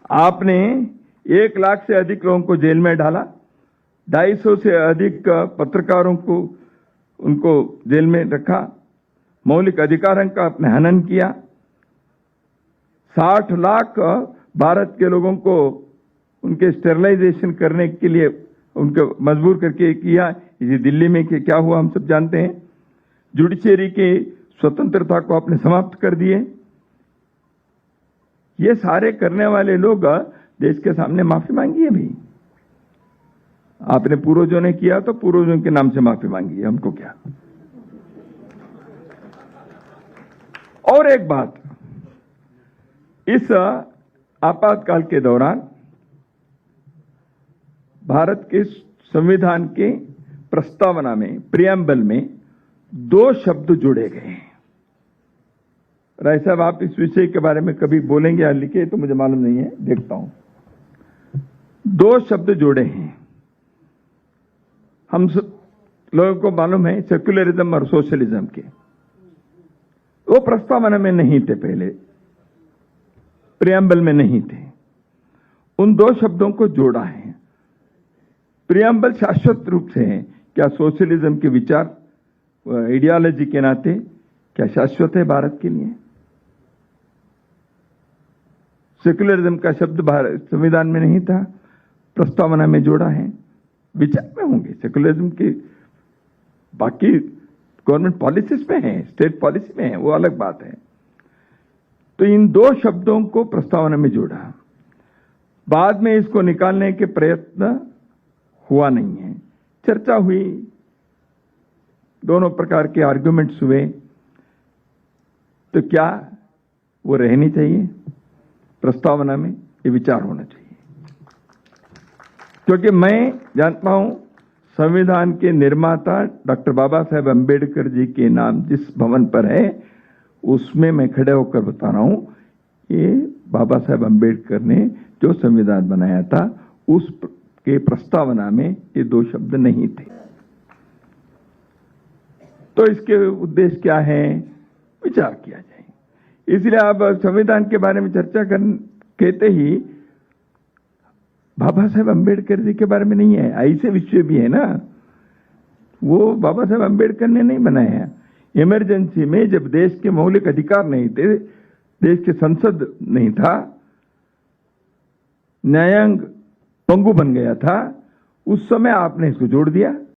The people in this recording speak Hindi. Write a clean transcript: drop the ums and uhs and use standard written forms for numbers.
आपने 1 लाख से अधिक लोगों को जेल में डाला, 250 से अधिक पत्रकारों को उनको जेल में रखा, मौलिक अधिकारों का आपने हनन किया, 60 लाख भारत के लोगों को उनके स्टेरिलाइजेशन करने के लिए उनको मजबूर करके किया। इसी दिल्ली में क्या हुआ हम सब जानते हैं। जुडिशरी की स्वतंत्रता को आपने समाप्त कर दिए। ये सारे करने वाले लोग देश के सामने माफी मांगी है भी। आपने पूर्वजों ने किया तो पूर्वजों के नाम से माफी मांगी है, हमको क्या। और एक बात, इस आपातकाल के दौरान भारत के संविधान के प्रस्तावना में, प्रियम्बल में 2 शब्द जोड़े गए हैं। राय साहब, आप इस विषय के बारे में कभी बोलेंगे या लिखे तो मुझे मालूम नहीं है, देखता हूं। 2 शब्द जोड़े हैं। हम लोगों को मालूम है सेक्युलरिज्म और सोशलिज्म के, वो प्रस्तावना में नहीं थे, पहले प्रियम्बल में नहीं थे। उन 2 शब्दों को जोड़ा है। प्रियम्बल शाश्वत रूप से है। क्या सोशलिज्म के विचार आइडियोलॉजी के नाते क्या शाश्वत है भारत के लिए? सेक्युलरिज्म का शब्द भारत संविधान में नहीं था, प्रस्तावना में जोड़ा है। विचार में होंगे सेक्युलरिज्म के, बाकी गवर्नमेंट पॉलिसीज में है, स्टेट पॉलिसी में है, वो अलग बात है। तो इन 2 शब्दों को प्रस्तावना में जोड़ा। बाद में इसको निकालने के प्रयत्न हुआ नहीं है। चर्चा हुई, दोनों प्रकार के आर्गुमेंट्स हुए, तो क्या वो रहनी चाहिए प्रस्तावना में? ये विचार होना चाहिए। क्योंकि मैं जानता हूं संविधान के निर्माता डॉक्टर बाबा साहेब अंबेडकर जी के नाम जिस भवन पर है, उसमें मैं खड़े होकर बता रहा हूं, ये बाबा साहेब अंबेडकर ने जो संविधान बनाया था उस के प्रस्तावना में ये 2 शब्द नहीं थे। तो इसके उद्देश्य क्या है, विचार किया जाए। इसलिए आप संविधान के बारे में चर्चा कहते ही बाबा साहेब अंबेडकर जी के बारे में नहीं है, ऐसे विषय भी है ना। वो बाबा साहेब अंबेडकर ने नहीं बनाया। इमरजेंसी में जब देश के मौलिक अधिकार नहीं थे, देश के संसद नहीं था, न्यायांग पंगु बन गया था, उस समय आपने इसको जोड़ दिया।